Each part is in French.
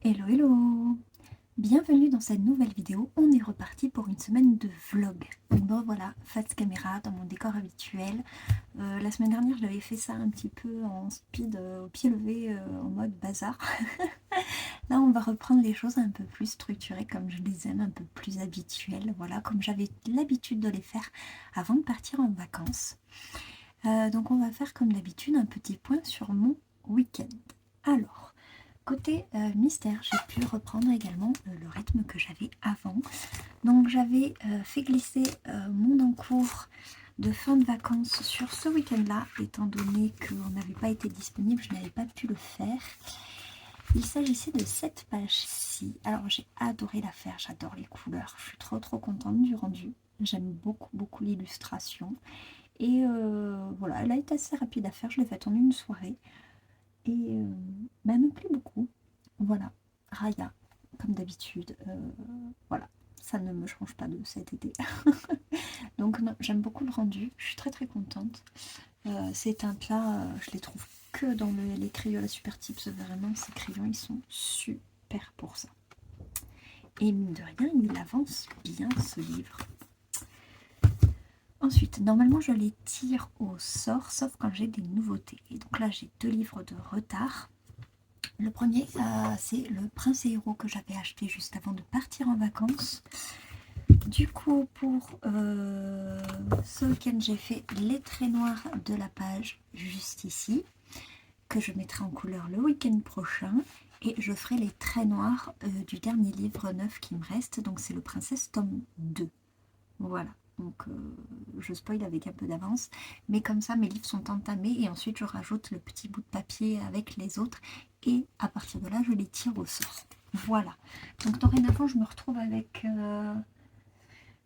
Hello hello! Bienvenue dans cette nouvelle vidéo, on est reparti pour une semaine de vlog. Donc bon, voilà, face caméra dans mon décor habituel. La semaine dernière je l'avais fait ça un petit peu en speed, au pied levé, en mode bazar. Là on va reprendre les choses un peu plus structurées comme je les aime, un peu plus habituelles, voilà, comme j'avais l'habitude de les faire avant de partir en vacances. Donc on va faire comme d'habitude un petit point sur mon week-end. Alors, côté mystère, j'ai pu reprendre également le rythme que j'avais avant. Donc j'avais fait glisser mon encours de fin de vacances sur ce week-end-là, étant donné qu'on n'avait pas été disponible, je n'avais pas pu le faire. Il s'agissait de cette page-ci. Alors j'ai adoré la faire, j'adore les couleurs, je suis trop contente du rendu. J'aime beaucoup l'illustration. Et voilà, elle a été assez rapide à faire, je l'ai faite en une soirée. Et bah, elle me plaît beaucoup. Voilà, Raya, comme d'habitude. Voilà, ça ne me change pas de cet été. Donc non, j'aime beaucoup le rendu, je suis très contente. Ces teintes-là, je les trouve que dans les crayons à Super Tips. Vraiment, ces crayons, ils sont super pour ça. Et mine de rien, il avance bien ce livre. Ensuite, normalement, je les tire au sort, sauf quand j'ai des nouveautés. Et donc là, j'ai 2 livres de retard. Le premier, c'est Le Prince et Héros que j'avais acheté juste avant de partir en vacances. Du coup, pour ce week-end, j'ai fait les traits noirs de la page juste ici, que je mettrai en couleur le week-end prochain. Et je ferai les traits noirs du dernier livre neuf qui me reste. Donc c'est Le Princesse tome 2. Voilà. Donc je spoil avec un peu d'avance, mais comme ça mes livres sont entamés et ensuite je rajoute le petit bout de papier avec les autres et à partir de là je les tire au sort. Voilà, donc dorénavant je me retrouve avec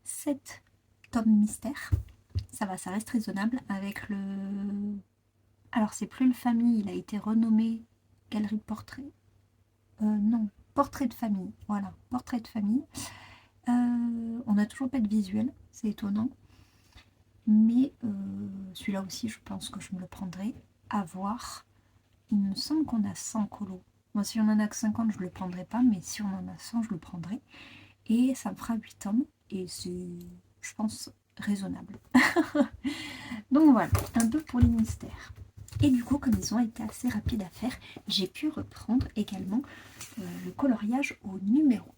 7 tomes mystères. Ça va, ça reste raisonnable avec le... Alors c'est plus le famille, il a été renommé Galerie de portraits. Non, Portrait de famille, voilà, Portrait de famille. On n'a toujours pas de visuel, c'est étonnant. Mais celui-là aussi, je pense que je me le prendrai à voir. Il me semble qu'on a 100 colos. Moi, si on en a que 50, je ne le prendrai pas, mais si on en a 100, je le prendrai. Et ça me fera 8 tomes, et c'est, je pense, raisonnable. Donc voilà, un peu pour les mystères. Et du coup, comme ils ont été assez rapides à faire, j'ai pu reprendre également le coloriage au numéro.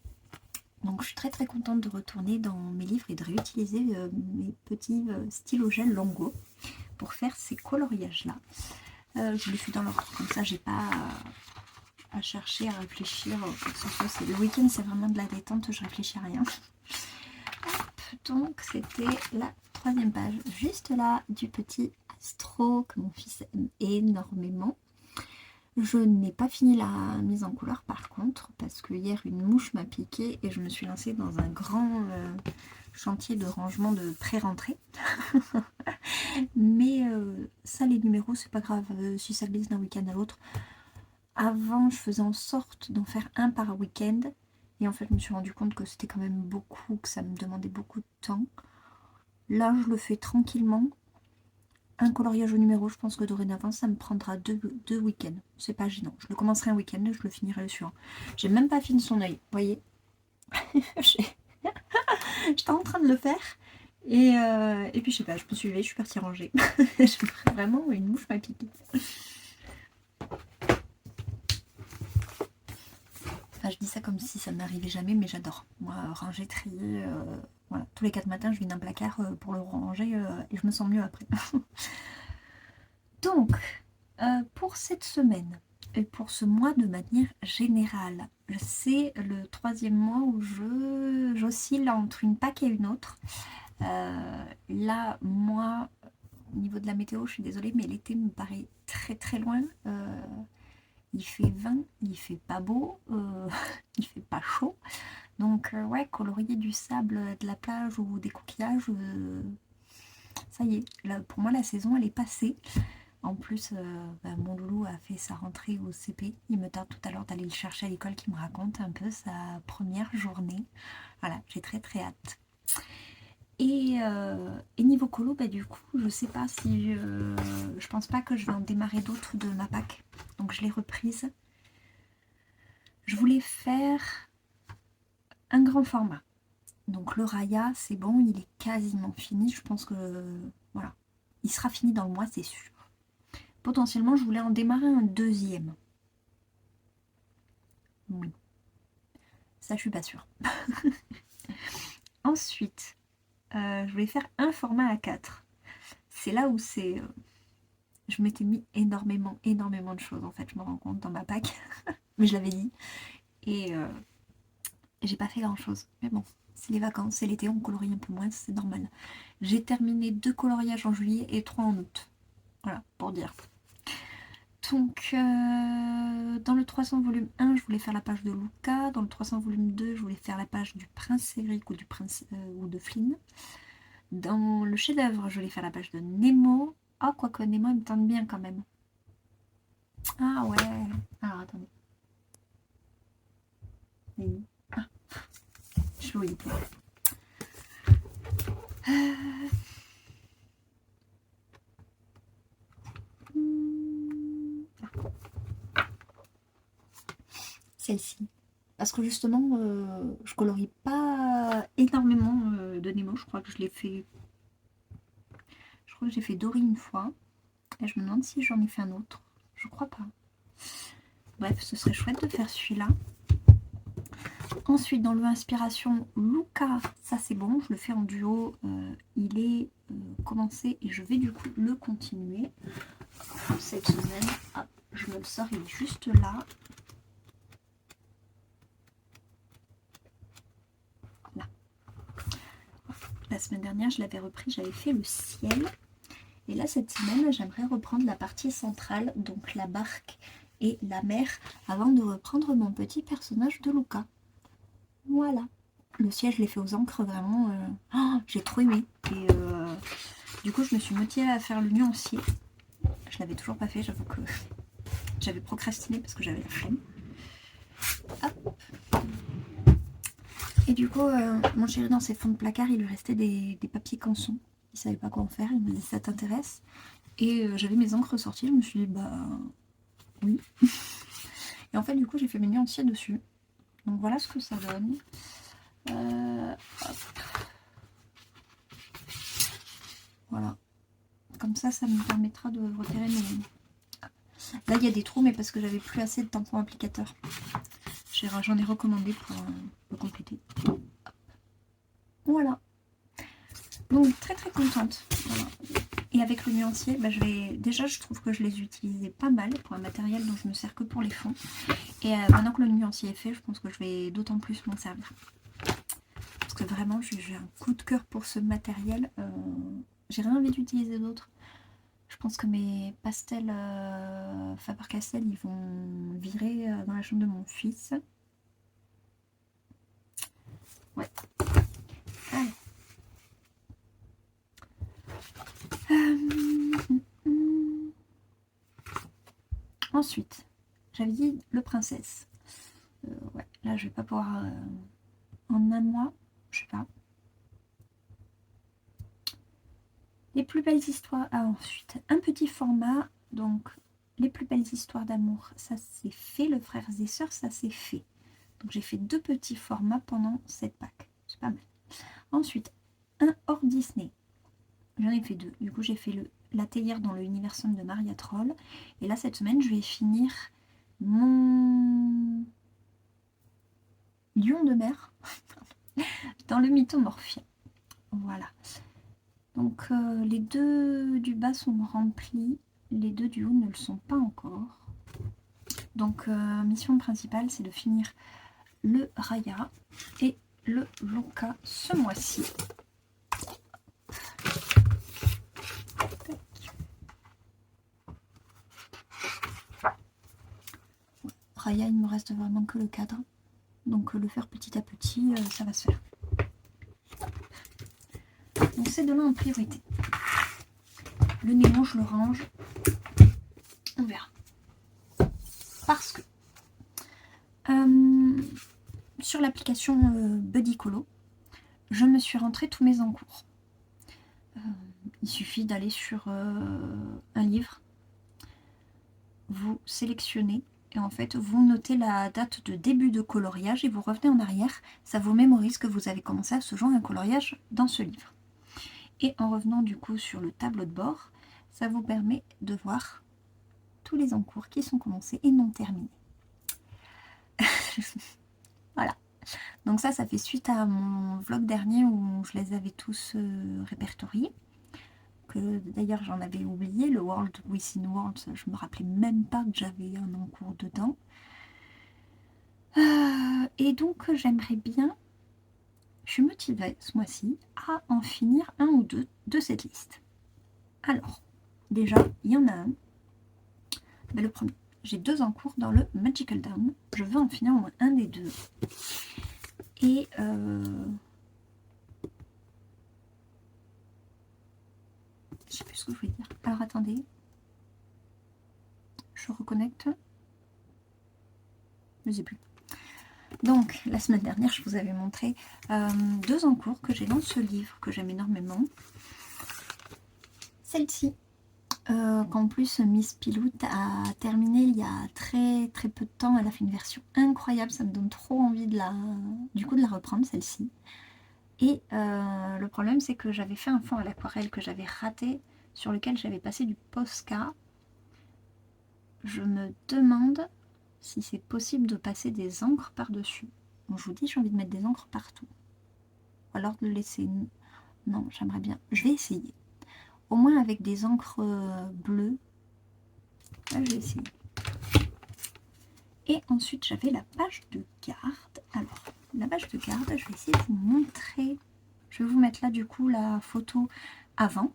Donc je suis très contente de retourner dans mes livres et de réutiliser mes petits stylos gel Longo pour faire ces coloriages là. Je les fais dans l'ordre, comme ça j'ai pas à chercher, à réfléchir quoi que ce soit. Le week-end c'est vraiment de la détente, je réfléchis à rien. Hop, donc c'était la 3e page, juste là, du petit Astro que mon fils aime énormément. Je n'ai pas fini la mise en couleur par contre, parce que hier une mouche m'a piqué et je me suis lancée dans un grand chantier de rangement de pré-rentrée. Mais ça, les numéros, c'est pas grave si ça glisse d'un week-end à l'autre. Avant, je faisais en sorte d'en faire un par week-end. Et en fait, je me suis rendu compte que c'était quand même beaucoup, que ça me demandait beaucoup de temps. Là, je le fais tranquillement. Un coloriage au numéro, je pense que dorénavant, ça me prendra deux week-ends. C'est pas gênant. Je le commencerai un week-end et je le finirai le suivant. J'ai même pas fini son œil, vous voyez. J'étais en train de le faire. Et puis je sais pas, je me suis levée, je suis partie ranger. Vraiment, une mouche m'a piqué. Enfin, je dis ça comme si ça ne m'arrivait jamais, mais j'adore. Moi, ranger, trier, voilà. Tous les 4 matins, je vide un placard pour le ranger et je me sens mieux après. Donc, pour cette semaine et pour ce mois de manière générale, c'est le 3e mois où j'oscille entre une Pâques et une autre. Là, moi, au niveau de la météo, je suis désolée, mais l'été me paraît très loin. Il fait 20, il fait pas beau, il fait pas chaud. Donc ouais, colorier du sable de la plage ou des coquillages, ça y est, là, pour moi la saison elle est passée. En plus, mon loulou a fait sa rentrée au CP. Il me tarde tout à l'heure d'aller le chercher à l'école, qui me raconte un peu sa première journée. Voilà, j'ai très hâte. Et niveau colo, du coup, je sais pas si... je pense pas que je vais en démarrer d'autres de ma Pâques. Donc je l'ai reprise. Je voulais faire un grand format. Donc le Raya, c'est bon, il est quasiment fini. Je pense que voilà, il sera fini dans le mois, c'est sûr. Potentiellement, je voulais en démarrer un deuxième. Oui, ça je suis pas sûre. Ensuite, je voulais faire un format A4. C'est là où c'est... je m'étais mis énormément de choses en fait, je me rends compte dans ma pack. Mais je l'avais dit. Et j'ai pas fait grand chose. Mais bon, c'est les vacances, c'est l'été, on colorie un peu moins, c'est normal. J'ai terminé 2 coloriages en juillet et 3 en août. Voilà, pour dire. Donc, dans le 300 volume 1, je voulais faire la page de Luca. Dans le 300 volume 2, je voulais faire la page du prince Eric ou du prince ou de Flynn. Dans le chef-d'œuvre, je voulais faire la page de Nemo. Ah, quoique Nemo, il me tente bien quand même. Ah ouais. Alors, attendez. Ah, je le voyais plus. Celle-ci. Parce que justement, je colorie pas énormément de Nemo. Je crois que je l'ai fait. Je crois que j'ai fait Dory une fois. Et je me demande si j'en ai fait un autre. Je crois pas. Bref, ce serait chouette de faire celui-là. Ensuite, dans le inspiration Luca, ça c'est bon, je le fais en duo. Il est commencé et je vais du coup le continuer cette semaine. Hop, je me le sors, il est juste là. Là. La semaine dernière, je l'avais repris, j'avais fait le ciel. Et là, cette semaine, j'aimerais reprendre la partie centrale, donc la barque et la mer, avant de reprendre mon petit personnage de Luca. Voilà. Le ciel, je l'ai fait aux encres, vraiment. Oh, j'ai trop aimé. Et du coup, je me suis motivée à faire le nuancier. Je l'avais toujours pas fait, j'avoue que j'avais procrastiné parce que j'avais la flemme. Hop. Et du coup, mon chéri, dans ses fonds de placard, il lui restait des papiers canson. Il savait pas quoi en faire, il me dit ça t'intéresse. Et j'avais mes encres sorties, je me suis dit bah oui. Et en fait, du coup, j'ai fait mes nuanciers dessus. Donc voilà ce que ça donne. Voilà. Comme ça me permettra de repérer mes... Là, il y a des trous, mais parce que j'avais plus assez de tampons applicateurs. J'en ai recommandé pour le compléter. Hop. Voilà. Donc, très très contente. Voilà. Et avec le nuancier, bah, je trouve que je les utilisais pas mal pour un matériel dont je me sers que pour les fonds. Et maintenant que le nuancier est fait, je pense que je vais d'autant plus m'en servir. Parce que vraiment, j'ai un coup de cœur pour ce matériel. J'ai rien envie d'utiliser d'autre. Je pense que mes pastels Faber-Castell, ils vont virer dans la chambre de mon fils. Ouais. Allez. Ensuite, j'avais dit le princesse. Ouais, là je vais pas pouvoir en un mois, je sais pas. Les plus belles histoires. Ah, ensuite, un petit format. Donc, les plus belles histoires d'amour, ça c'est fait. Le frères et sœurs, ça c'est fait. Donc, j'ai fait 2 petits formats pendant cette Pâques. C'est pas mal. Ensuite, un hors Disney. J'en ai fait 2. Du coup, j'ai fait la théière dans le Universum de Maria Troll. Et là, cette semaine, je vais finir mon lion de mer dans le mythomorphien. Voilà. Donc, les 2 du bas sont remplis. Les 2 du haut ne le sont pas encore. Donc, mission principale, c'est de finir le Raya et le Luca ce mois-ci. Raya, il me reste vraiment que le cadre. Donc le faire petit à petit, ça va se faire. Donc c'est de là en priorité. Le Nemo, je le range. On verra. Parce que sur l'application Buddycolo, je me suis rentré tous mes encours. Il suffit d'aller sur un livre. Vous sélectionnez Et en fait, vous notez la date de début de coloriage et vous revenez en arrière. Ça vous mémorise que vous avez commencé à ce jour un coloriage dans ce livre. Et en revenant du coup sur le tableau de bord, ça vous permet de voir tous les encours qui sont commencés et non terminés. Voilà. Donc ça fait suite à mon vlog dernier où je les avais tous répertoriés. Que d'ailleurs j'en avais oublié, le World Within Worlds, je me rappelais même pas que j'avais un encours dedans. Et donc j'aimerais bien, je suis motivée ce mois-ci à en finir un ou deux de cette liste. Alors, déjà, il y en a un. Mais le premier, j'ai 2 en cours dans le Magical Down. Je veux en finir au moins un des 2. Et je sais plus ce que je voulais dire. Alors attendez. Je reconnecte. Je ne sais plus. Donc, la semaine dernière, je vous avais montré 2 encours que j'ai dans ce livre que j'aime énormément. Celle-ci, qu'en plus Miss Pilout a terminé il y a très très peu de temps. Elle a fait une version incroyable, ça me donne trop envie de la reprendre celle-ci. Et le problème c'est que j'avais fait un fond à l'aquarelle que j'avais raté, sur lequel j'avais passé du Posca. Je me demande si c'est possible de passer des encres par-dessus. Bon, je vous dis, j'ai envie de mettre des encres partout. Ou alors de laisser... Non, j'aimerais bien. Je vais essayer. Au moins avec des encres bleues. Là, je vais essayer. Et ensuite, j'avais la page de garde. Alors, la page de garde, je vais essayer de vous montrer. Je vais vous mettre là, du coup, la photo avant.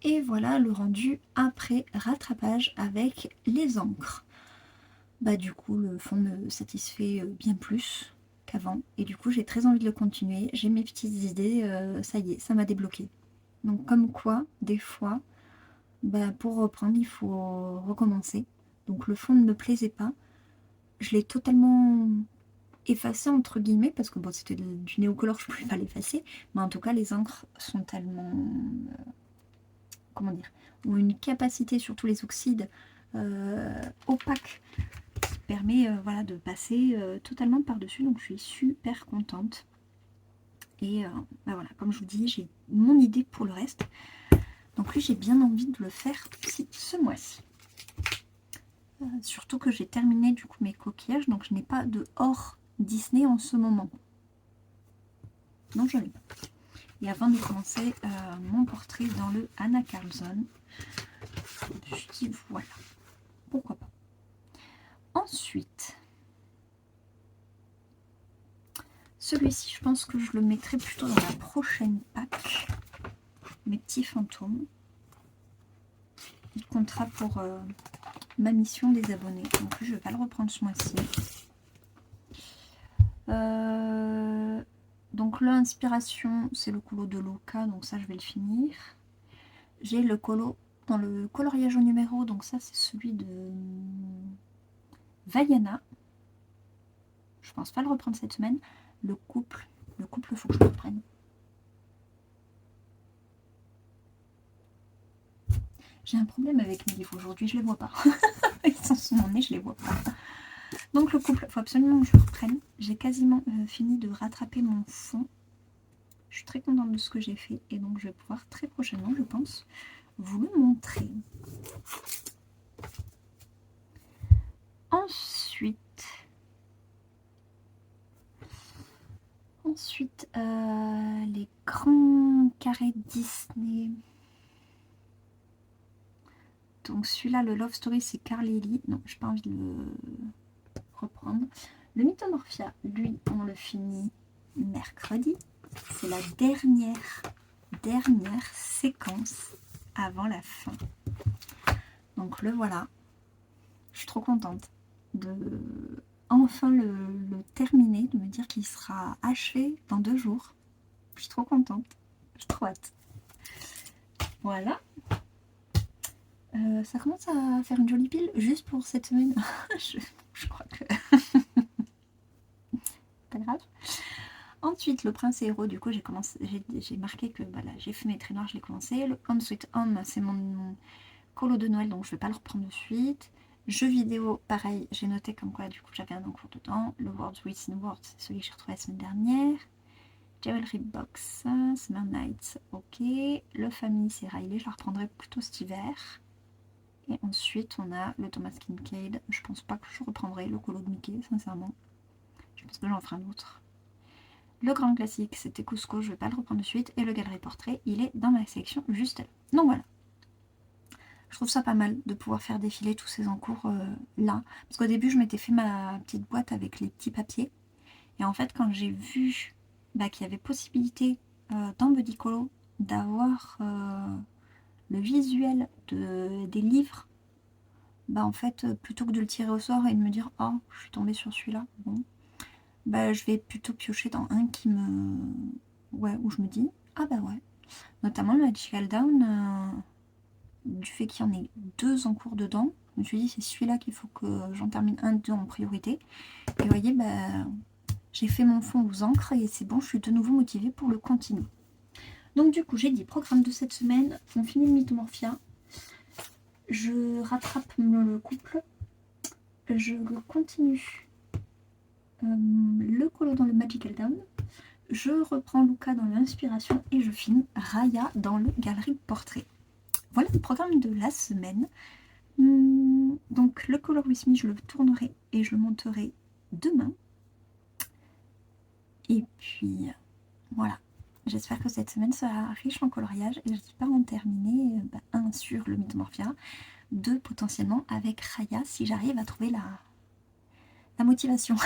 Et voilà le rendu après rattrapage avec les encres. Bah du coup le fond me satisfait bien plus qu'avant. Et du coup j'ai très envie de le continuer. J'ai mes petites idées, ça y est, ça m'a débloqué. Donc comme quoi, des fois, bah, pour reprendre, il faut recommencer. Donc le fond ne me plaisait pas. Je l'ai totalement effacé entre guillemets parce que bon c'était du néocolore, je ne pouvais pas l'effacer. Mais en tout cas les encres sont tellement... comment dire, ou une capacité sur tous les oxydes opaques qui permet voilà, de passer totalement par-dessus. Donc je suis super contente. Et bah voilà, comme je vous dis, j'ai mon idée pour le reste. Donc lui, j'ai bien envie de le faire aussi ce mois-ci. Surtout que j'ai terminé du coup mes coquillages, donc je n'ai pas de hors Disney en ce moment. Non, je n'ai pas. Et avant de commencer mon portrait dans le Anna Carlson, je me suis dit voilà, pourquoi pas. Ensuite, celui-ci, je pense que je le mettrai plutôt dans la prochaine pack. Mes petits fantômes. Il comptera pour ma mission des abonnés. Donc je vais pas le reprendre ce mois-ci. Donc l'inspiration, c'est le colo de Luca, donc ça je vais le finir. J'ai le colo dans le coloriage au numéro, donc ça c'est celui de Vaiana. Je pense pas le reprendre cette semaine. Le couple, faut que je le reprenne. J'ai un problème avec mes livres aujourd'hui, je les vois pas. Ils sont sous mon nez, je les vois pas. Donc le couple, il faut absolument que je le reprenne. J'ai quasiment fini de rattraper mon fond. Je suis très contente de ce que j'ai fait et donc je vais pouvoir très prochainement, je pense, vous le montrer. Ensuite, les grands carrés Disney. Donc celui-là, le Love Story, c'est Carly. Non, j'ai pas envie de le reprendre. Le Mythomorphia, lui, on le finit mercredi. C'est la dernière séquence avant la fin. Donc le voilà. Je suis trop contente de enfin le terminer, de me dire qu'il sera achevé dans 2 jours. Je suis trop contente. J'ai trop hâte. Voilà. Ça commence à faire une jolie pile juste pour cette semaine. je crois que... pas grave. Ensuite, le prince et héros, du coup, j'ai marqué que voilà, j'ai fait mes traits noirs, je l'ai commencé. Le Home Sweet Home, c'est mon colo de Noël, donc je vais pas le reprendre de suite. Jeux vidéo, pareil, j'ai noté comme quoi du coup j'avais un encours dedans. Le Words Within Words, c'est celui que j'ai retrouvé la semaine dernière. Jewelry Box, Summer Nights, ok. Le Family, c'est Riley, je la reprendrai plutôt cet hiver. Et ensuite, on a le Thomas Kincaid. Je pense pas que je reprendrai le colo de Mickey, sincèrement. Je pense que j'en ferai un autre. Le grand classique, c'était Cusco, je vais pas le reprendre de suite. Et le Galerie Portrait, il est dans ma sélection juste là. Donc voilà. Je trouve ça pas mal de pouvoir faire défiler tous ces encours là. Parce qu'au début, je m'étais fait ma petite boîte avec les petits papiers. Et en fait, quand j'ai vu qu'il y avait possibilité dans Buddy Colo d'avoir le visuel des livres, en fait, plutôt que de le tirer au sort et de me dire « Oh, je suis tombée sur celui-là », bon, je vais plutôt piocher dans un qui me... Ouais, où je me dis « Ah bah ouais ». Notamment le Magical Down, du fait qu'il y en ait 2 en cours dedans, je me suis dit c'est celui-là qu'il faut que j'en termine un, 2 en priorité. Et vous voyez, j'ai fait mon fond aux encres et c'est bon, je suis de nouveau motivée pour le continuer. Donc du coup, j'ai dit programme de cette semaine, on finit le Mythomorphia, je rattrape le couple, je continue le colo dans le Magical Down, je reprends Luca dans l'inspiration et je finis Raya dans le galerie portrait. Voilà le programme de la semaine. Donc le Color With Me, je le tournerai et je le monterai demain. Et puis voilà, j'espère que cette semaine sera riche en coloriage et j'espère en terminer un sur le Mythomorphia, 2 potentiellement avec Raya si j'arrive à trouver la motivation.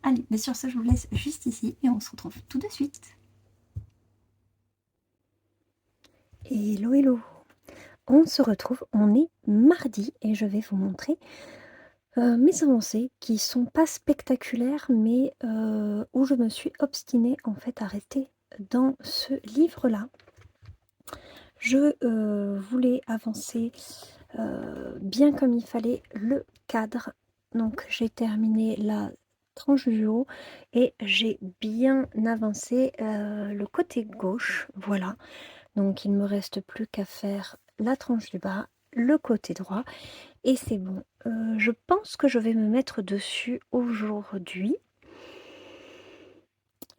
Allez, mais sur ce, je vous laisse juste ici et on se retrouve tout de suite. Hello, hello. On se retrouve, on est mardi et je vais vous montrer mes avancées qui sont pas spectaculaires mais où je me suis obstinée en fait à rester dans ce livre-là. Je voulais avancer bien comme il fallait le cadre. Donc j'ai terminé la tranche du haut et j'ai bien avancé le côté gauche. Voilà. Donc il ne me reste plus qu'à faire la tranche du bas, le côté droit. Et c'est bon. Je pense que je vais me mettre dessus aujourd'hui.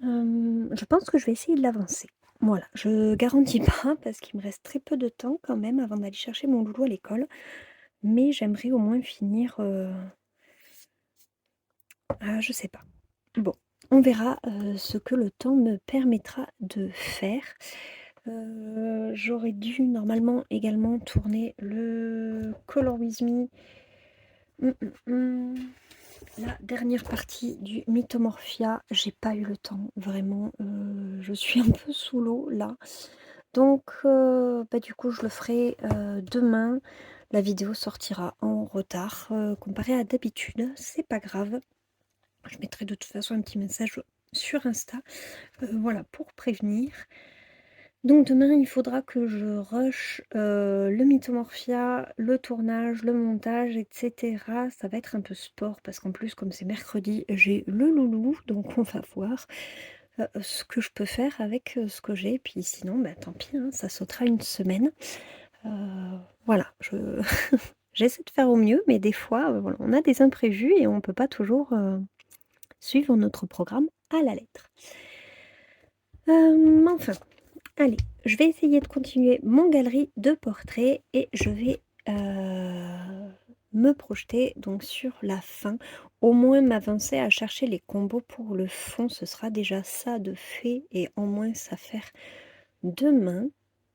Je pense que je vais essayer de l'avancer. Voilà, je garantis pas parce qu'il me reste très peu de temps quand même avant d'aller chercher mon loulou à l'école. Mais j'aimerais au moins finir... je sais pas. Bon, on verra ce que le temps me permettra de faire. J'aurais dû normalement également tourner le Color With Me. La dernière partie du Mythomorphia, j'ai pas eu le temps, vraiment. Je suis un peu sous l'eau là. Donc, du coup, je le ferai demain. La vidéo sortira en retard comparé à d'habitude. C'est pas grave. Je mettrai de toute façon un petit message sur Insta. Voilà, pour prévenir. Donc demain, il faudra que je rush le Mythomorphia, le tournage, le montage, etc. Ça va être un peu sport parce qu'en plus, comme c'est mercredi, j'ai le loulou. Donc on va voir ce que je peux faire avec ce que j'ai. Puis sinon, tant pis, hein, ça sautera une semaine. Voilà, j'essaie de faire au mieux, mais des fois, voilà, on a des imprévus et on ne peut pas toujours suivre notre programme à la lettre. Enfin, allez, je vais essayer de continuer mon galerie de portraits et je vais me projeter donc sur la fin. Au moins m'avancer à chercher les combos pour le fond, ce sera déjà ça de fait et en moins ça faire demain.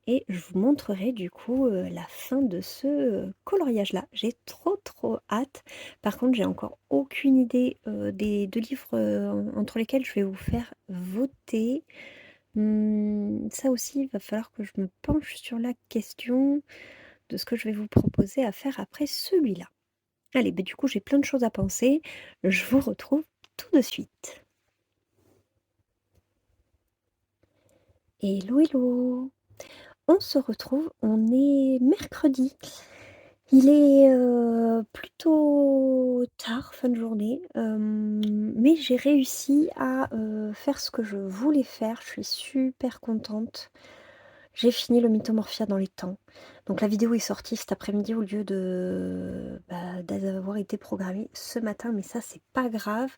Et je vous montrerai du coup la fin de ce coloriage-là. J'ai trop hâte. Par contre, j'ai encore aucune idée des 2 livres entre lesquels je vais vous faire voter. Ça aussi, il va falloir que je me penche sur la question de ce que je vais vous proposer à faire après celui-là. Allez, du coup, j'ai plein de choses à penser. Je vous retrouve tout de suite. Hello, hello! On se retrouve, on est mercredi. Il est plutôt tard, fin de journée, mais j'ai réussi à faire ce que je voulais faire. Je suis super contente. J'ai fini le Mythomorphia dans les temps. Donc la vidéo est sortie cet après-midi au lieu d'avoir été programmée ce matin, mais ça c'est pas grave.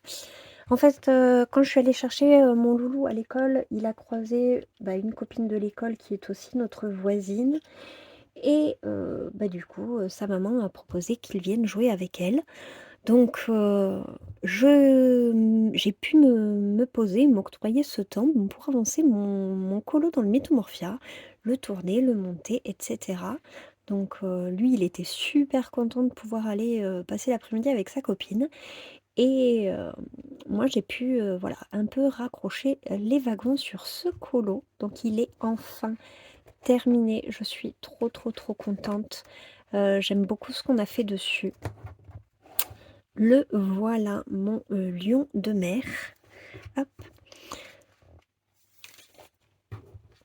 En fait, quand je suis allée chercher mon loulou à l'école, il a croisé une copine de l'école qui est aussi notre voisine. Et du coup, sa maman a proposé qu'il vienne jouer avec elle. Donc j'ai pu me poser, m'octroyer ce temps pour avancer mon colo dans le Mythomorphia, le tourner, le monter, etc. Donc lui, il était super content de pouvoir aller passer l'après-midi avec sa copine. Et moi, j'ai pu voilà, un peu raccrocher les wagons sur ce colo. Donc il est enfin terminé. Je suis trop, trop, trop contente. J'aime beaucoup ce qu'on a fait dessus. Le voilà, mon lion de mer. Hop.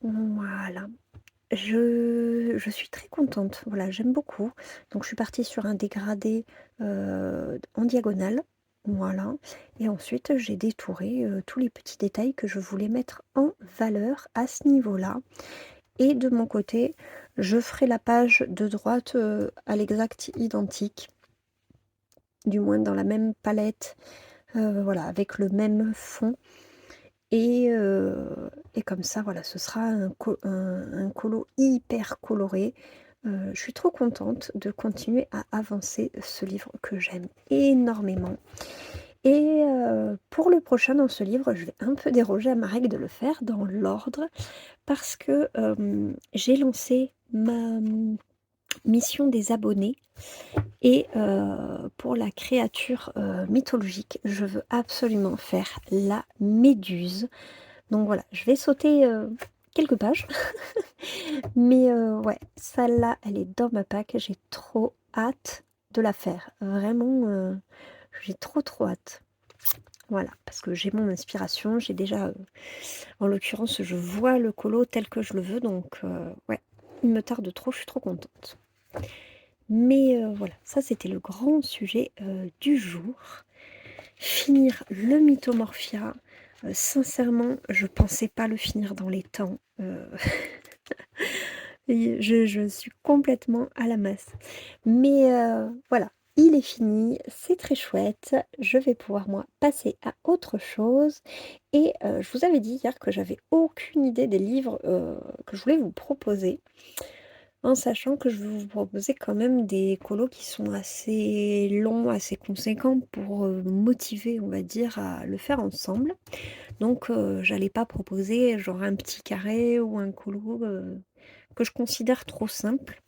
Voilà. Je suis très contente. Voilà, j'aime beaucoup. Donc, je suis partie sur un dégradé en diagonale. Voilà. Et ensuite, j'ai détouré tous les petits détails que je voulais mettre en valeur à ce niveau-là. Et de mon côté, je ferai la page de droite à l'exact identique. Du moins dans la même palette. Voilà, avec le même fond. Et comme ça, voilà, ce sera un colo hyper coloré. Je suis trop contente de continuer à avancer ce livre que j'aime énormément. Et pour le prochain dans ce livre, je vais un peu déroger à ma règle de le faire dans l'ordre parce que j'ai lancé ma mission des abonnés. Et pour la créature mythologique, je veux absolument faire la méduse. Donc voilà, je vais sauter quelques pages. Mais ouais, celle-là, elle est dans ma pack. J'ai trop hâte de la faire. Vraiment, j'ai trop trop hâte. Voilà, parce que j'ai mon inspiration. J'ai déjà, en l'occurrence, je vois le colo tel que je le veux. Donc ouais, il me tarde trop, je suis trop contente. Mais voilà, ça c'était le grand sujet du jour. Finir le Mythomorphia. Sincèrement, je pensais pas le finir dans les temps. Je suis complètement à la masse. Mais voilà, il est fini, c'est très chouette. Je vais pouvoir, moi, passer à autre chose. Et je vous avais dit hier que j'avais aucune idée des livres que je voulais vous proposer. En sachant que je vais vous proposer quand même des colos qui sont assez longs, assez conséquents pour motiver, on va dire, à le faire ensemble. Donc j'allais pas proposer genre un petit carré ou un colo que je considère trop simple.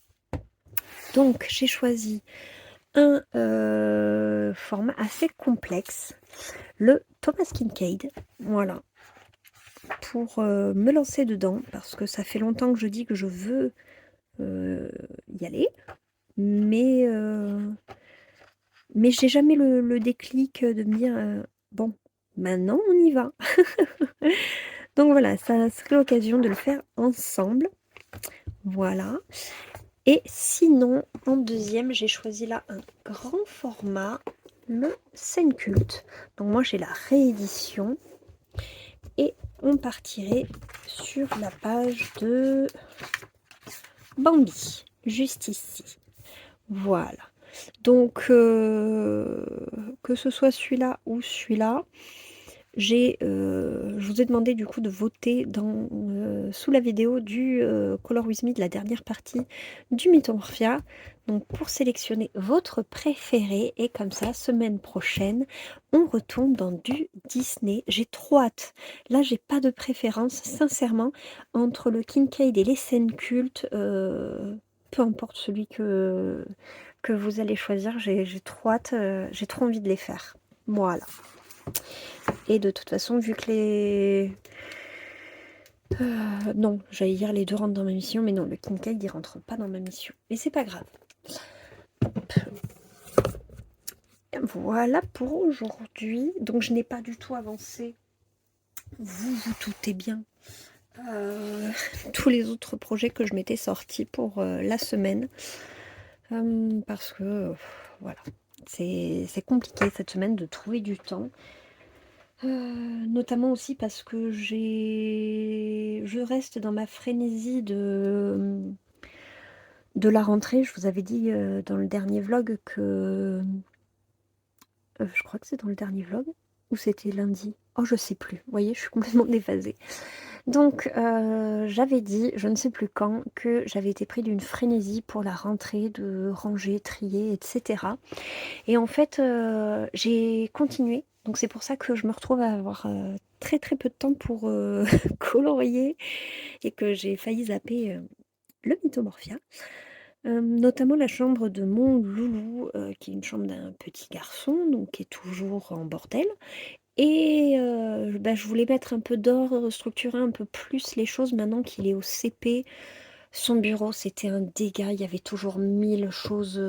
Donc j'ai choisi un format assez complexe, le Thomas Kincaid, voilà, pour me lancer dedans, parce que ça fait longtemps que je dis que je veux y aller, mais j'ai jamais le déclic de me dire bon, maintenant on y va. Donc voilà, ça serait l'occasion de le faire ensemble. Voilà. Et sinon, en deuxième, j'ai choisi là un grand format, le Scène Culte. Donc moi, j'ai la réédition. Et on partirait sur la page de Bambi, juste ici. Voilà. Donc, que ce soit celui-là ou celui-là, je vous ai demandé du coup de voter sous la vidéo du Color With Me de la dernière partie du Mythomorphia. Donc pour sélectionner votre préféré, et comme ça, semaine prochaine, on retourne dans du Disney. J'ai trop hâte. Là, j'ai pas de préférence, sincèrement, entre le Kincaid et les scènes cultes. Peu importe celui que vous allez choisir, j'ai trop hâte, j'ai trop envie de les faire. Voilà. Et de toute façon, vu que les... non, j'allais dire les deux rentrent dans ma mission, mais non, le Kincaid, il rentre pas dans ma mission. Mais c'est pas grave. Voilà pour aujourd'hui. Donc, je n'ai pas du tout avancé. Vous vous doutez bien. Tous les autres projets que je m'étais sortis pour la semaine. Parce que, voilà, c'est compliqué cette semaine de trouver du temps. Notamment aussi parce que je reste dans ma frénésie de la rentrée. Je vous avais dit dans le dernier vlog que... je crois que c'est dans le dernier vlog. Ou c'était lundi? Oh, je sais plus. Vous voyez, je suis complètement déphasée. Donc, j'avais dit, je ne sais plus quand, que j'avais été pris d'une frénésie pour la rentrée, de ranger, trier, etc. Et en fait, j'ai continué. Donc c'est pour ça que je me retrouve à avoir très très peu de temps pour colorier et que j'ai failli zapper le Mythomorphia. Notamment la chambre de mon loulou, qui est une chambre d'un petit garçon, donc qui est toujours en bordel. Et bah, je voulais mettre un peu d'ordre, structurer un peu plus les choses maintenant qu'il est au CP. Son bureau, c'était un dégât. Il y avait toujours 1000 choses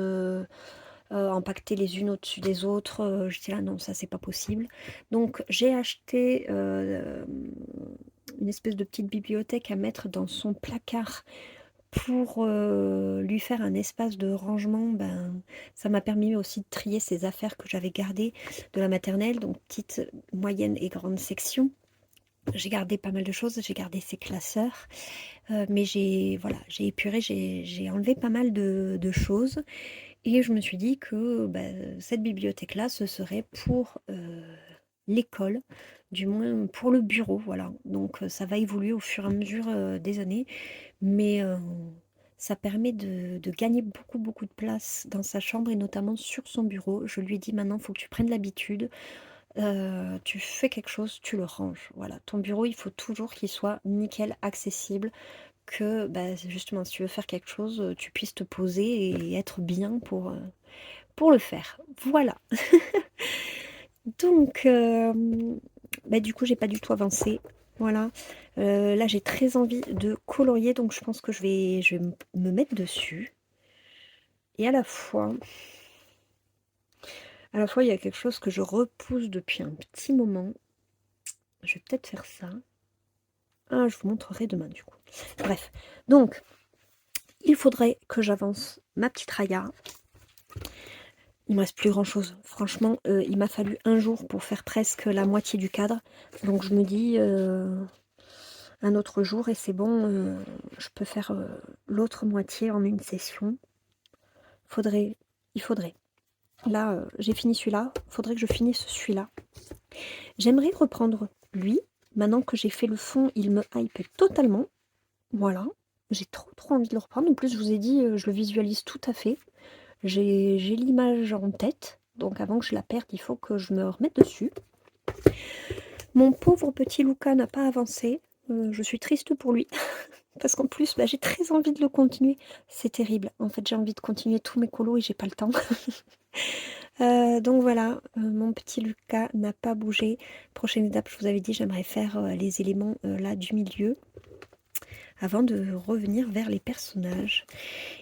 empaquetées les unes au-dessus des autres. J'étais là, non, ça, c'est pas possible. Donc, j'ai acheté une espèce de petite bibliothèque à mettre dans son placard pour lui faire un espace de rangement. Ben, ça m'a permis aussi de trier ses affaires que j'avais gardées de la maternelle, donc petite, moyenne et grande section. J'ai gardé pas mal de choses, j'ai gardé ses classeurs, mais voilà, j'ai épuré, j'ai enlevé pas mal de choses et je me suis dit que bah, cette bibliothèque-là, ce serait pour l'école, du moins pour le bureau, voilà. Donc ça va évoluer au fur et à mesure des années, mais ça permet de gagner beaucoup, beaucoup de place dans sa chambre et notamment sur son bureau. Je lui ai dit maintenant, il faut que tu prennes l'habitude. Tu fais quelque chose, tu le ranges. Voilà, ton bureau, il faut toujours qu'il soit nickel, accessible, que bah, justement, si tu veux faire quelque chose, tu puisses te poser et être bien pour le faire. Voilà. Donc, bah, du coup, j'ai pas du tout avancé. Voilà. Là, j'ai très envie de colorier, donc je pense que je vais me mettre dessus. Et à la fois, il y a quelque chose que je repousse depuis un petit moment. Je vais peut-être faire ça. Ah, je vous montrerai demain du coup. Bref, donc il faudrait que j'avance ma petite Raya. Il me reste plus grand chose. Franchement, il m'a fallu un jour pour faire presque la moitié du cadre. Donc je me dis un autre jour et c'est bon, je peux faire l'autre moitié en une session. Il faudrait. Là, j'ai fini celui-là. Faudrait que je finisse celui-là. J'aimerais reprendre lui. Maintenant que j'ai fait le fond, il me hype totalement. Voilà. J'ai trop trop envie de le reprendre. En plus, je vous ai dit, je le visualise tout à fait. J'ai l'image en tête. Donc avant que je la perde, il faut que je me remette dessus. Mon pauvre petit Luca n'a pas avancé. Je suis triste pour lui. Parce qu'en plus, bah, j'ai très envie de le continuer. C'est terrible. En fait, j'ai envie de continuer tous mes colos et j'ai pas le temps. Donc voilà, mon petit Lucas n'a pas bougé. Prochaine étape, je vous avais dit, j'aimerais faire les éléments là du milieu avant de revenir vers les personnages.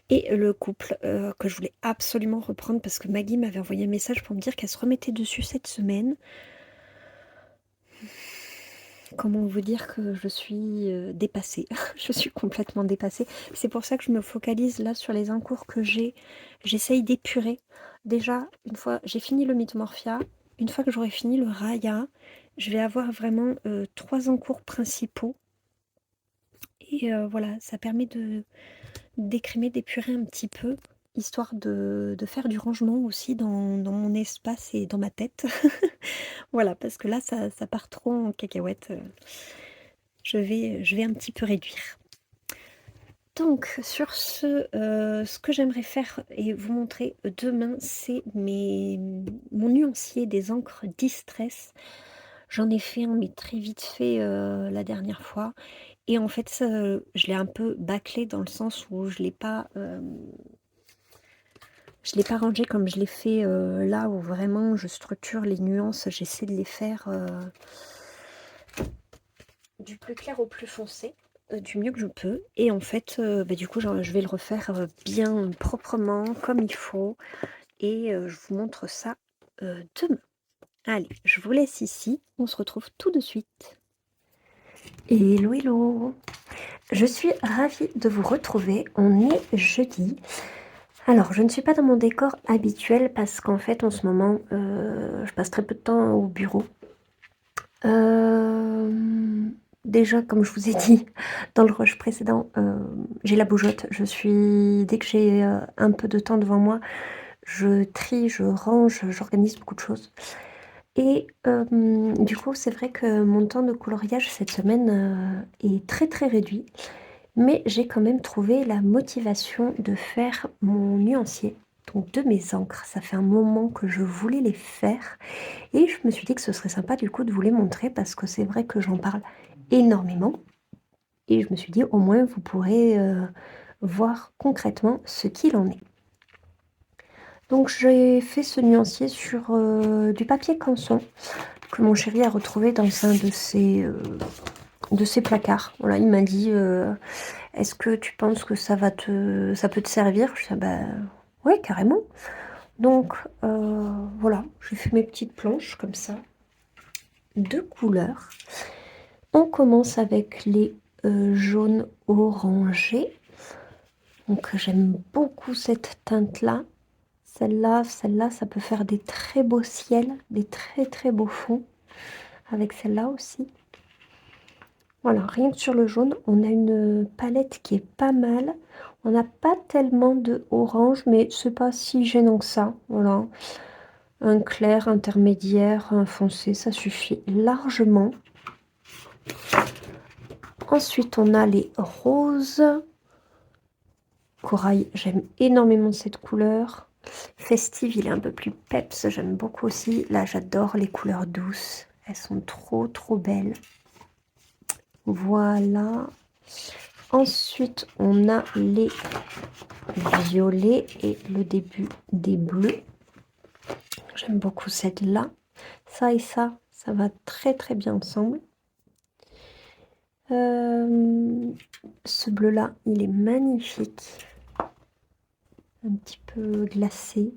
Et le couple que je voulais absolument reprendre parce que Maggie m'avait envoyé un message pour me dire qu'elle se remettait dessus cette semaine. Comment vous dire que je suis dépassée. Je suis complètement dépassée. C'est pour ça que je me focalise là sur les encours que j'ai. J'essaye d'épurer. Déjà, une fois, j'ai fini le Mythomorphia. Une fois que j'aurai fini le Raya, je vais avoir vraiment 3 encours principaux. Et voilà, ça permet d'écrimer, d'épurer un petit peu, histoire de faire du rangement aussi dans mon espace et dans ma tête. Voilà, parce que là, ça part trop en cacahuète. Je vais un petit peu réduire. Donc, sur ce que j'aimerais faire et vous montrer demain, c'est mon nuancier des encres Distress. J'en ai fait un, mais très vite fait la dernière fois. Et en fait, je l'ai un peu bâclé dans le sens où je l'ai pas rangé comme je l'ai fait là, où vraiment je structure les nuances. J'essaie de les faire du plus clair au plus foncé, du mieux que je peux. Et en fait, bah, du coup, je vais le refaire bien proprement, comme il faut. Et je vous montre ça demain. Allez, je vous laisse ici. On se retrouve tout de suite. Hello, hello. Je suis ravie de vous retrouver. On est jeudi. Alors, je ne suis pas dans mon décor habituel parce qu'en fait, en ce moment, je passe très peu de temps au bureau. Déjà, comme je vous ai dit dans le rush précédent, j'ai la bougeotte. Dès que j'ai un peu de temps devant moi, je trie, je range, j'organise beaucoup de choses. Et du coup, c'est vrai que mon temps de coloriage cette semaine est très très réduit. Mais j'ai quand même trouvé la motivation de faire mon nuancier, donc de mes encres. Ça fait un moment que je voulais les faire et je me suis dit que ce serait sympa du coup de vous les montrer parce que c'est vrai que j'en parle énormément. Et je me suis dit au moins vous pourrez voir concrètement ce qu'il en est. Donc j'ai fait ce nuancier sur du papier canson que mon chéri a retrouvé dans un de ses placards. Voilà, il m'a dit est-ce que tu penses que ça peut te servir? Je dis, ah bah ouais, carrément. Donc voilà, j'ai fait mes petites planches comme ça, de couleurs. On commence avec les jaunes orangés. Donc j'aime beaucoup cette teinte-là. Celle-là, ça peut faire des très beaux ciels, des très très beaux fonds. Avec celle-là aussi. Voilà, rien que sur le jaune, on a une palette qui est pas mal. On n'a pas tellement de orange, mais c'est pas si gênant que ça. Voilà, un clair, intermédiaire, un foncé, ça suffit largement. Ensuite, on a les roses. Corail, j'aime énormément cette couleur. Festive, il est un peu plus peps, j'aime beaucoup aussi. Là, j'adore les couleurs douces. Elles sont trop, trop belles. Voilà. Ensuite, on a les violets et le début des bleus. J'aime beaucoup celle-là. Ça et ça va très très bien ensemble. Ce bleu-là, il est magnifique. Un petit peu glacé.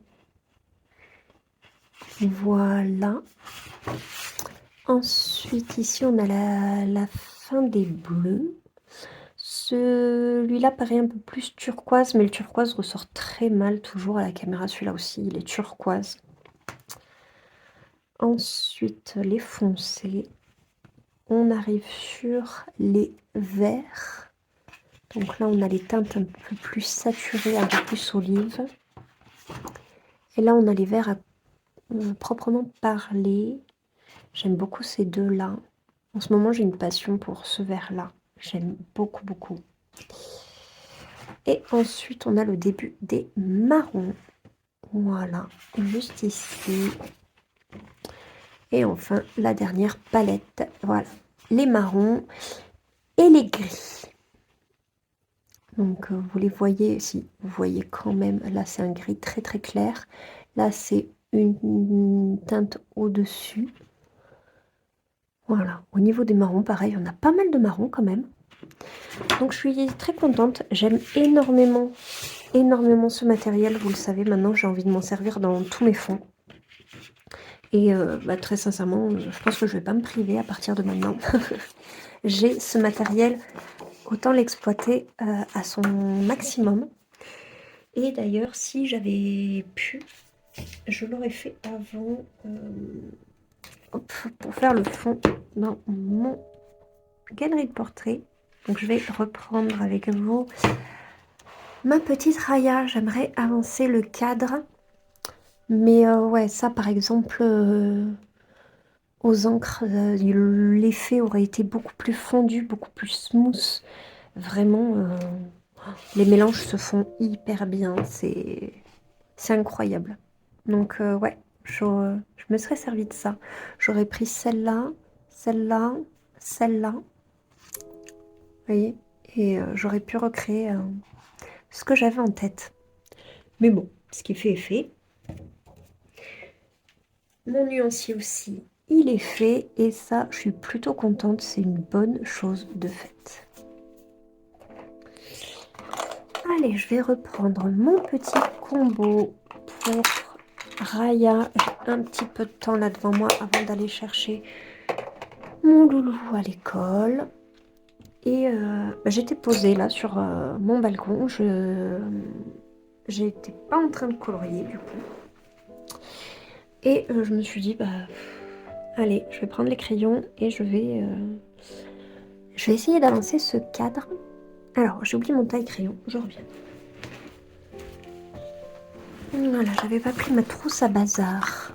Voilà. Ensuite, ici, on a la fin des bleus. Celui-là paraît un peu plus turquoise, mais le turquoise ressort très mal toujours à la caméra. Celui-là aussi, il est turquoise. Ensuite, les foncés. On arrive sur les verts. Donc là, on a les teintes un peu plus saturées, un peu plus olive. Et là, on a les verts à proprement parler. J'aime beaucoup ces deux-là. En ce moment, j'ai une passion pour ce vert-là. J'aime beaucoup, beaucoup. Et ensuite, on a le début des marrons. Voilà, juste ici. Et enfin, la dernière palette. Voilà, les marrons et les gris. Donc, vous les voyez, si vous voyez quand même, là, c'est un gris très, très clair. Là, c'est une teinte au-dessus. Voilà, au niveau des marrons, pareil, on a pas mal de marrons quand même. Donc, je suis très contente. J'aime énormément, énormément ce matériel. Vous le savez, maintenant, j'ai envie de m'en servir dans tous mes fonds. Et très sincèrement, je pense que je ne vais pas me priver à partir de maintenant. J'ai ce matériel, autant l'exploiter à son maximum. Et d'ailleurs, si j'avais pu, je l'aurais fait avant pour faire le fond dans mon galerie de portrait. Donc je vais reprendre avec vous ma petite Raya. J'aimerais avancer le cadre. Mais ouais, ça par exemple, aux encres, l'effet aurait été beaucoup plus fondu, beaucoup plus smooth. Vraiment, les mélanges se font hyper bien. C'est incroyable. Donc ouais, je me serais servi de ça. J'aurais pris celle-là, celle-là, celle-là. Vous voyez? Et j'aurais pu recréer ce que j'avais en tête. Mais bon, ce qui est fait est fait. Mon nuancier aussi, il est fait. Et ça, je suis plutôt contente. C'est une bonne chose de faite. Allez, je vais reprendre mon petit combo pour Raya. J'ai un petit peu de temps là devant moi avant d'aller chercher mon loulou à l'école. Et j'étais posée là sur mon balcon. J'étais pas en train de colorier du coup. Et je me suis dit, Allez, je vais prendre les crayons et je vais essayer d'avancer ce cadre. Alors, j'ai oublié mon taille-crayon, je reviens. Voilà, j'avais pas pris ma trousse à bazar.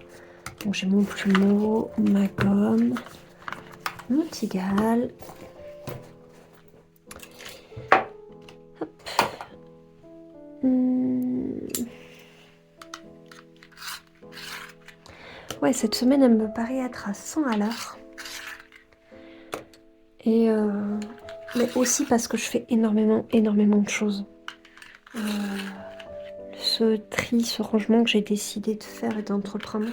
Donc j'ai mon plumeau, ma gomme, mon Tigal. Hop. Ouais, cette semaine, elle me paraît être à 100 à l'heure. Et mais aussi parce que je fais énormément de choses. Ce tri, ce rangement que j'ai décidé de faire et d'entreprendre,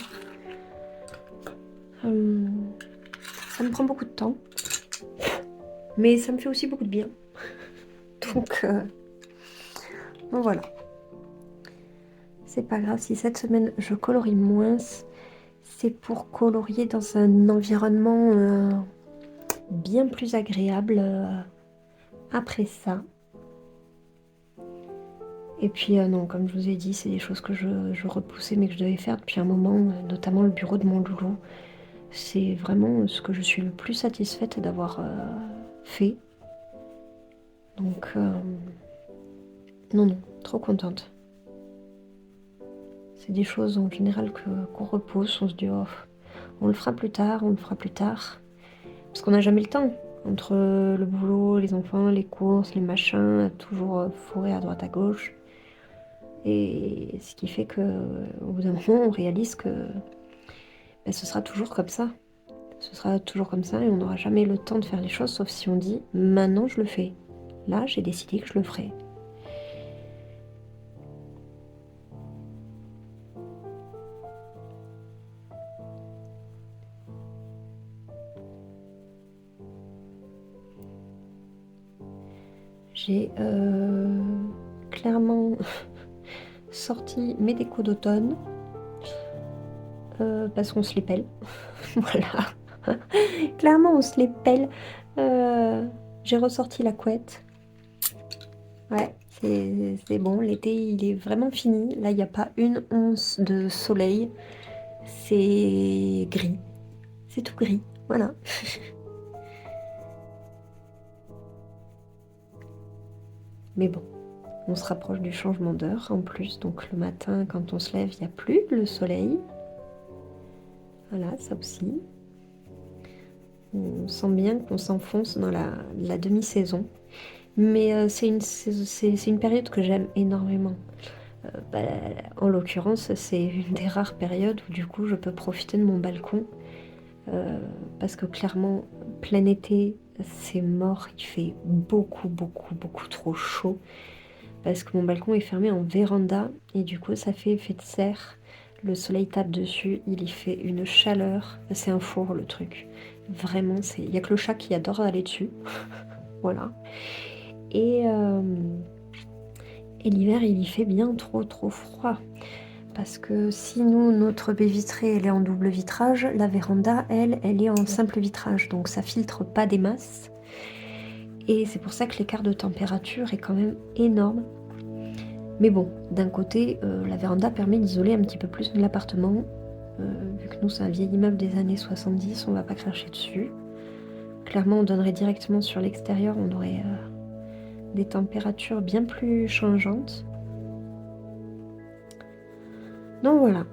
ça me prend beaucoup de temps. Mais ça me fait aussi beaucoup de bien. Donc voilà. C'est pas grave si cette semaine je colorie moins. C'est pour colorier dans un environnement bien plus agréable après ça. Et puis non, comme je vous ai dit, c'est des choses que je repoussais mais que je devais faire depuis un moment, notamment le bureau de mon loulou. C'est vraiment ce que je suis le plus satisfaite d'avoir fait. Donc non, trop contente. C'est des choses en général qu'on repousse, on se dit oh, on le fera plus tard, Parce qu'on n'a jamais le temps. Entre le boulot, les enfants, les courses, les machins, toujours fourré à droite à gauche. Et ce qui fait que au bout d'un moment, on réalise que ce sera toujours comme ça. Ce sera toujours comme ça et on n'aura jamais le temps de faire les choses, sauf si on dit maintenant je le fais. Là, j'ai décidé que je le ferai. J'ai clairement sorti mes décos d'automne parce qu'on se les pèle. Voilà. Clairement, on se les pèle. J'ai ressorti la couette. Ouais, c'est bon. L'été, il est vraiment fini. Là, il n'y a pas une once de soleil. C'est gris. C'est tout gris. Voilà. Mais bon, on se rapproche du changement d'heure en plus. Donc le matin, quand on se lève, il n'y a plus le soleil. Voilà, ça aussi. On sent bien qu'on s'enfonce dans la demi-saison. Mais c'est une période que j'aime énormément. Bah, en l'occurrence, c'est une des rares périodes où du coup je peux profiter de mon balcon. Parce que clairement, plein été, c'est mort. Il fait beaucoup trop chaud. Parce que mon balcon est fermé en véranda. Et du coup, ça fait effet de serre. Le soleil tape dessus. Il y fait une chaleur. C'est un four le truc. Vraiment, il n'y a que le chat qui adore aller dessus. Voilà. Et l'hiver, il y fait bien trop froid. Parce que si nous, notre baie vitrée, elle est en double vitrage, la véranda, elle est en simple vitrage. Donc ça filtre pas des masses. Et c'est pour ça que l'écart de température est quand même énorme. Mais bon, d'un côté, la véranda permet d'isoler un petit peu plus l'appartement. Vu que nous, c'est un vieil immeuble des années 70, on va pas cracher dessus. Clairement, on donnerait directement sur l'extérieur, on aurait des températures bien plus changeantes. Donc voilà,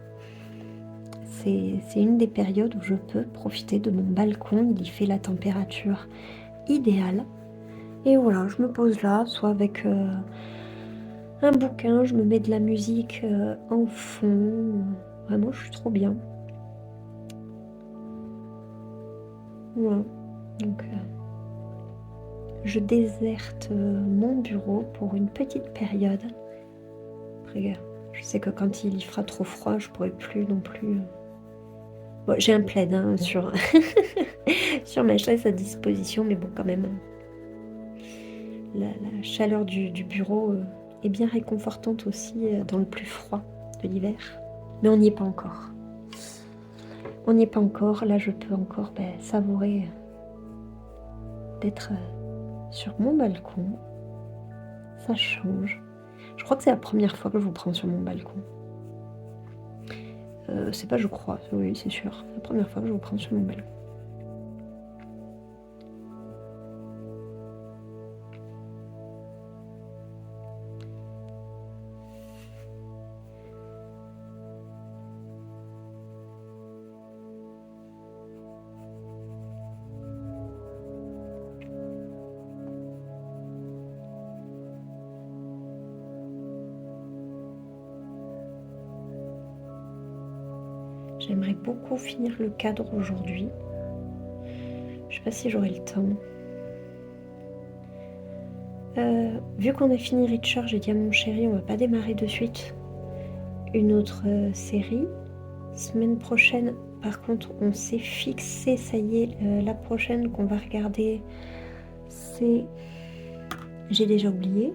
c'est une des périodes où je peux profiter de mon balcon. Il y fait la température idéale. Et voilà, je me pose là, soit avec un bouquin, je me mets de la musique en fond. Vraiment, je suis trop bien. Voilà, donc je déserte mon bureau pour une petite période. Après, je sais que quand il y fera trop froid, je pourrai plus non plus. Bon, j'ai un plaid hein, sur sur ma chaise à disposition, mais bon, quand même, la chaleur du bureau est bien réconfortante aussi dans le plus froid de l'hiver. Mais on n'y est pas encore. On n'y est pas encore. Là, je peux encore savourer d'être sur mon balcon. Ça change. Je crois que c'est la première fois que je vous prends sur mon balcon. C'est pas je crois, oui, c'est sûr. C'est la première fois que je vous prends sur nouvelles. J'aimerais beaucoup finir le cadre aujourd'hui. Je sais pas si j'aurai le temps. Vu qu'on a fini Reacher, j'ai dit à mon chéri, on va pas démarrer de suite une autre série. Semaine prochaine, par contre, on s'est fixé, ça y est, la prochaine qu'on va regarder, c'est... J'ai déjà oublié.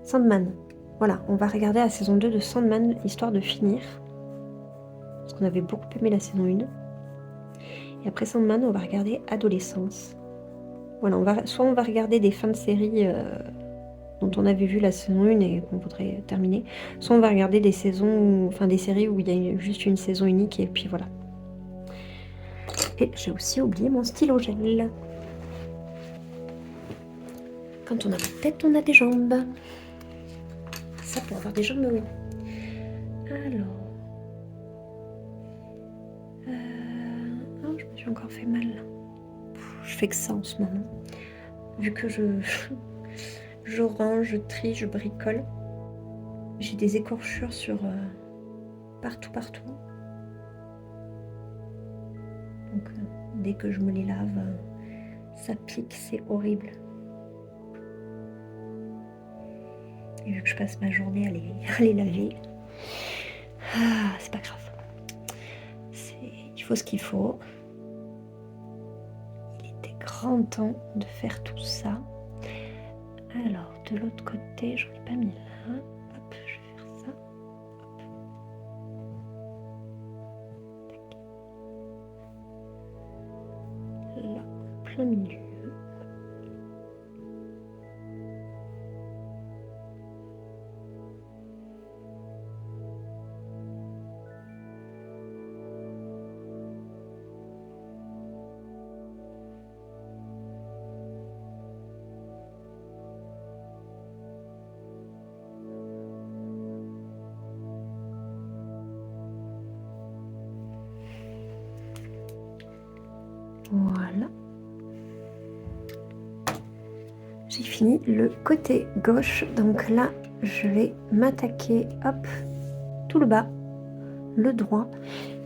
Sandman. Voilà, on va regarder la saison 2 de Sandman, histoire de finir. Parce qu'on avait beaucoup aimé la saison 1. Et après Sandman, on va regarder Adolescence. Voilà, soit on va regarder des fins de série dont on avait vu la saison 1 et qu'on voudrait terminer, soit on va regarder des saisons, enfin des séries où il y a juste une saison unique et puis voilà. Et j'ai aussi oublié mon stylo gel. Quand on a des têtes, on a des jambes. Ça pour avoir des jambes, oui. Alors... Oh, je me suis encore fait mal. Je fais que ça en ce moment. Vu que je range, je trie, je bricole. J'ai des écorchures sur partout. Donc dès que je me les lave, ça pique, c'est horrible. Et vu que je passe ma journée à les laver, c'est pas grave. Il faut ce qu'il faut. Il était grand temps de faire tout ça. Alors, de l'autre côté, je ne l'ai pas mis là. Hop, je vais faire ça. Hop. Là, en plein milieu. Voilà. J'ai fini le côté gauche. Donc là, je vais m'attaquer, hop, tout le bas, le droit.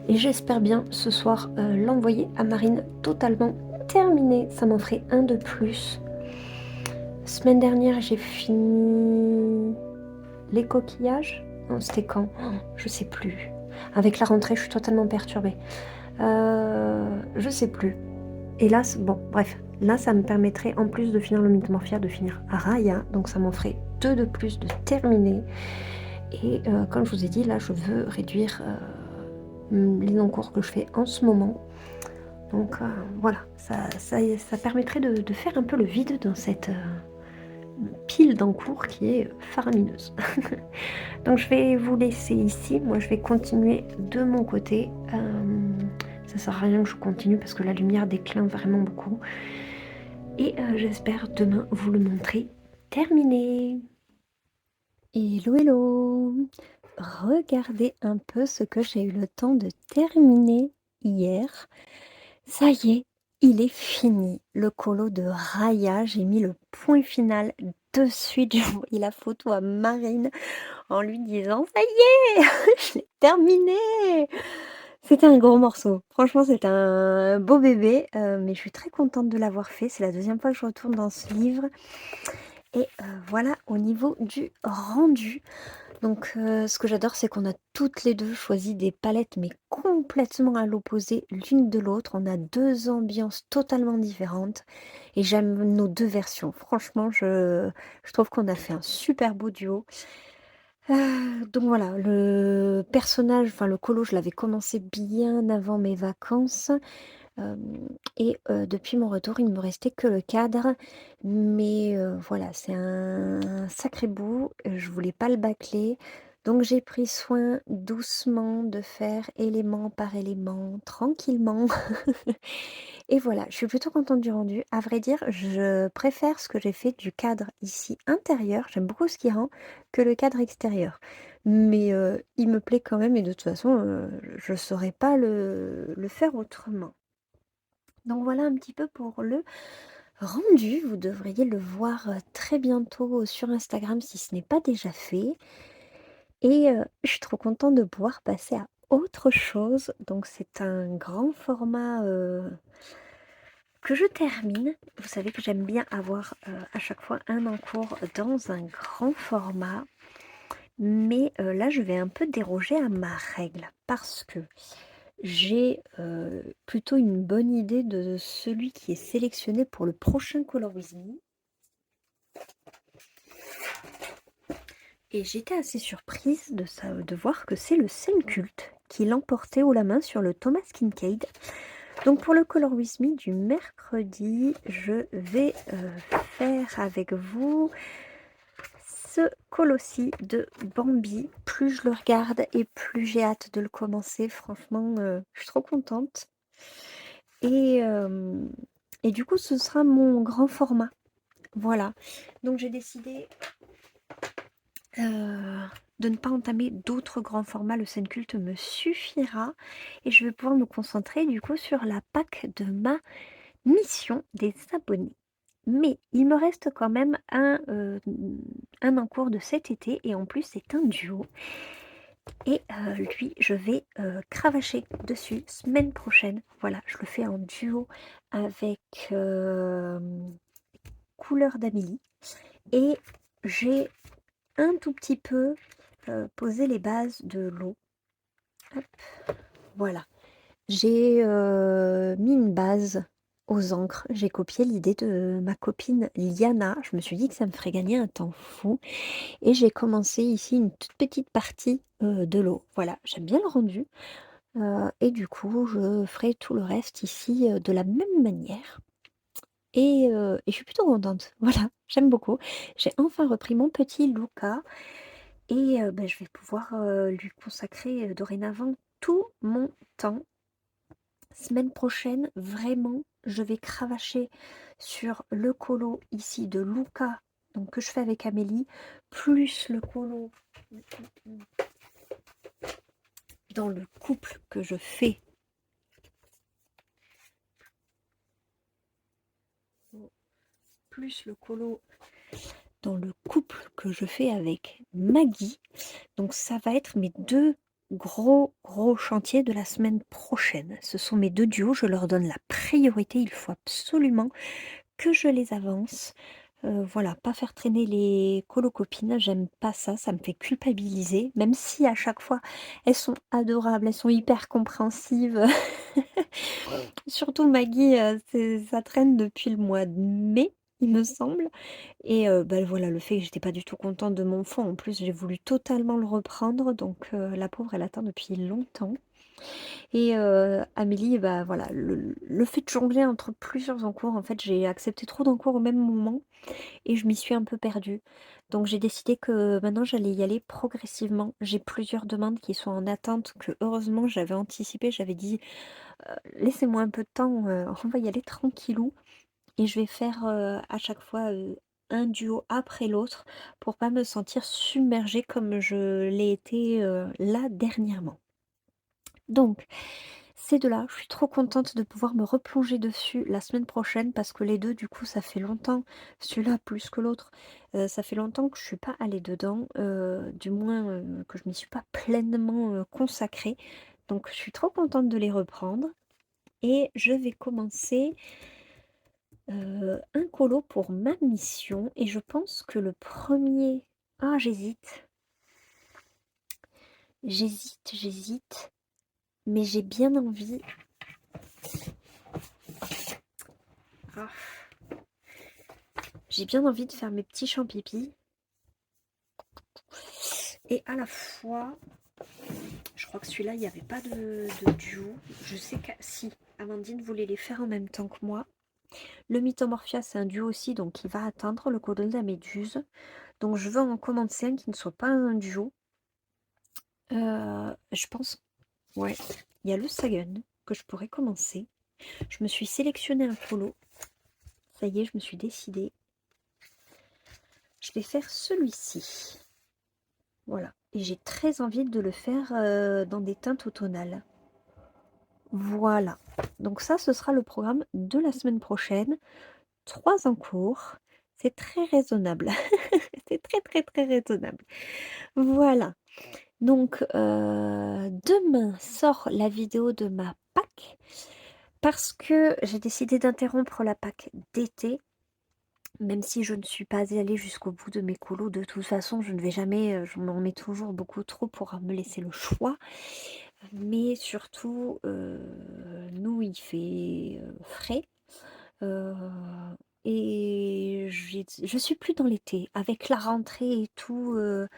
Et j'espère bien ce soir l'envoyer à Marine totalement terminé. Ça m'en ferait un de plus. Semaine dernière, j'ai fini les coquillages. Non, c'était quand? Je sais plus. Avec la rentrée, je suis totalement perturbée. Je sais plus. Et là, bon, bref. Là, ça me permettrait, en plus de finir le Mythomorphia, de finir Raya. Donc, ça m'en ferait 2 de plus de terminer. Et comme je vous ai dit, là, je veux réduire les non-cours que je fais en ce moment. Donc, voilà. Ça permettrait de faire un peu le vide dans cette pile d'encours qui est faramineuse. Donc, je vais vous laisser ici. Moi, je vais continuer de mon côté. Ça sert à rien que je continue parce que la lumière décline vraiment beaucoup. Et j'espère demain vous le montrer terminé. Hello. Regardez un peu ce que j'ai eu le temps de terminer hier. Ça y est, il est fini. Le colo de Raya, j'ai mis le point final de suite. J'ai envoyé la photo à Marine en lui disant « Ça y est, je l'ai terminé !» C'était un gros morceau. Franchement, c'est un beau bébé, mais je suis très contente de l'avoir fait. C'est la deuxième fois que je retourne dans ce livre. Et voilà au niveau du rendu. Donc ce que j'adore, c'est qu'on a toutes les deux choisi des palettes, mais complètement à l'opposé l'une de l'autre. On a 2 ambiances totalement différentes. Et j'aime nos 2 versions. Franchement, je trouve qu'on a fait un super beau duo. Donc voilà, le personnage, enfin le colo, je l'avais commencé bien avant mes vacances. Et depuis mon retour, il ne me restait que le cadre. Mais voilà, c'est un sacré bout. Je voulais pas le bâcler. Donc j'ai pris soin doucement de faire élément par élément, tranquillement. Et voilà, je suis plutôt contente du rendu. À vrai dire, je préfère ce que j'ai fait du cadre ici intérieur, j'aime beaucoup ce qui rend, que le cadre extérieur. Mais il me plaît quand même et de toute façon, je ne saurais pas le faire autrement. Donc voilà un petit peu pour le rendu. Vous devriez le voir très bientôt sur Instagram si ce n'est pas déjà fait. Et je suis trop contente de pouvoir passer à autre chose. Donc c'est un grand format, que je termine. Vous savez que j'aime bien avoir, à chaque fois un encours dans un grand format. Mais là, je vais un peu déroger à ma règle parce que j'ai, plutôt une bonne idée de celui qui est sélectionné pour le prochain Color With Me. Et j'étais assez surprise de voir que c'est le Scène-Culte qui l'emportait haut la main sur le Thomas Kincaid. Donc pour le Color With Me du mercredi, je vais faire avec vous ce Colossi de Bambi. Plus je le regarde et plus j'ai hâte de le commencer. Franchement, je suis trop contente. Et, et du coup, ce sera mon grand format. Voilà. Donc j'ai décidé de ne pas entamer d'autres grands formats. Le Scène-Culte me suffira. Et je vais pouvoir me concentrer du coup sur la PAC de ma mission des abonnés. Mais il me reste quand même un encours de cet été et en plus c'est un duo. Et lui, je vais cravacher dessus semaine prochaine. Voilà, je le fais en duo avec Couleur d'Amélie. Et j'ai un tout petit peu posé les bases de l'eau. Hop, voilà. J'ai mis une base aux encres. J'ai copié l'idée de ma copine Liana. Je me suis dit que ça me ferait gagner un temps fou. Et j'ai commencé ici une toute petite partie de l'eau. Voilà, j'aime bien le rendu. Et du coup, je ferai tout le reste ici de la même manière. Et je suis plutôt contente. Voilà, j'aime beaucoup. J'ai enfin repris mon petit Luca. Et ben, je vais pouvoir lui consacrer dorénavant tout mon temps. Semaine prochaine, vraiment, je vais cravacher sur le colo ici de Luca, donc que je fais avec Amélie, plus le colo dans le couple que je fais. Plus le colo dans le couple que je fais avec Maggie. Donc ça va être mes deux gros chantiers de la semaine prochaine. Ce sont mes deux duos, je leur donne la priorité, il faut absolument que je les avance. Voilà, pas faire traîner les colocopines, j'aime pas ça, ça me fait culpabiliser, même si à chaque fois elles sont adorables, elles sont hyper compréhensives. Surtout Maggie, ça traîne depuis le mois de mai, il me semble. Et bah, voilà, le fait que j'étais pas du tout contente de mon fond, en plus j'ai voulu totalement le reprendre, donc la pauvre elle attend depuis longtemps. Et Amélie, bah voilà, le fait de jongler entre plusieurs encours, en fait j'ai accepté trop d'encours au même moment et je m'y suis un peu perdue. Donc j'ai décidé que maintenant j'allais y aller progressivement. J'ai plusieurs demandes qui sont en attente, que heureusement j'avais anticipé, j'avais dit laissez-moi un peu de temps, on va y aller tranquillou. Et je vais faire à chaque fois un duo après l'autre pour pas me sentir submergée comme je l'ai été là dernièrement. Donc, ces deux-là, je suis trop contente de pouvoir me replonger dessus la semaine prochaine parce que les deux, du coup, ça fait longtemps, celui-là plus que l'autre, ça fait longtemps que je suis pas allée dedans, du moins que je m'y suis pas pleinement consacrée. Donc, je suis trop contente de les reprendre et je vais commencer un colo pour ma mission et je pense que le premier... Ah, j'hésite, mais j'ai bien envie. Ah. J'ai bien envie de faire mes petits champs pipi. Et à la fois, je crois que celui-là, il n'y avait pas de duo. Je sais que si, Amandine voulait les faire en même temps que moi. Le Mythomorphia, c'est un duo aussi, donc il va atteindre le codon de la méduse. Donc je veux en commencer un qui ne soit pas un duo. Je pense, ouais, il y a le Sagan que je pourrais commencer. Je me suis sélectionné un colo. Ça y est, je me suis décidée. Je vais faire celui-ci. Voilà. Et j'ai très envie de le faire dans des teintes automnales. Voilà. Donc ça, ce sera le programme de la semaine prochaine. 3 en cours. C'est très raisonnable. C'est très, très, très raisonnable. Voilà. Donc, demain sort la vidéo de ma Pâques parce que j'ai décidé d'interrompre la Pâques d'été. Même si je ne suis pas allée jusqu'au bout de mes colos, de toute façon, je ne vais jamais, je m'en mets toujours beaucoup trop pour me laisser le choix. Mais surtout, nous, il fait frais. euh, et je suis plus dans l'été. Avec la rentrée et tout, le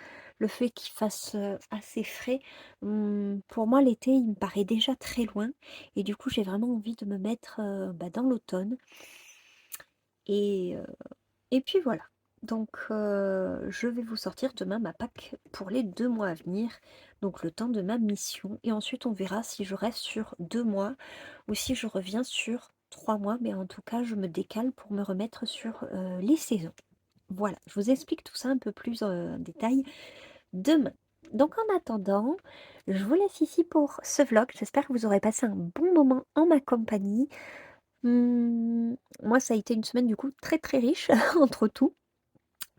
fait qu'il fasse assez frais, pour moi, l'été, il me paraît déjà très loin. Et du coup, j'ai vraiment envie de me mettre dans l'automne. Et, et puis voilà. Donc, je vais vous sortir demain ma Pâques pour les 2 mois à venir. Donc, le temps de ma mission. Et ensuite, on verra si je reste sur 2 mois ou si je reviens sur 3 mois. Mais en tout cas, je me décale pour me remettre sur les saisons. Voilà, je vous explique tout ça un peu plus en détail demain. Donc, en attendant, je vous laisse ici pour ce vlog. J'espère que vous aurez passé un bon moment en ma compagnie. Moi, ça a été une semaine du coup très très riche entre tout.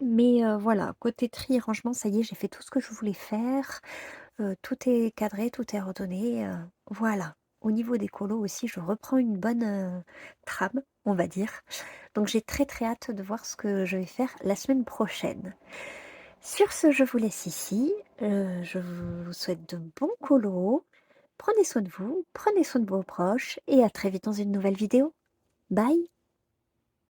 Mais voilà, côté tri et rangement, ça y est, j'ai fait tout ce que je voulais faire. Tout est cadré, tout est ordonné. Voilà. Au niveau des colos aussi, je reprends une bonne trame, on va dire. Donc j'ai très très hâte de voir ce que je vais faire la semaine prochaine. Sur ce, je vous laisse ici. Je vous souhaite de bons colos. Prenez soin de vous, prenez soin de vos proches et à très vite dans une nouvelle vidéo. Bye!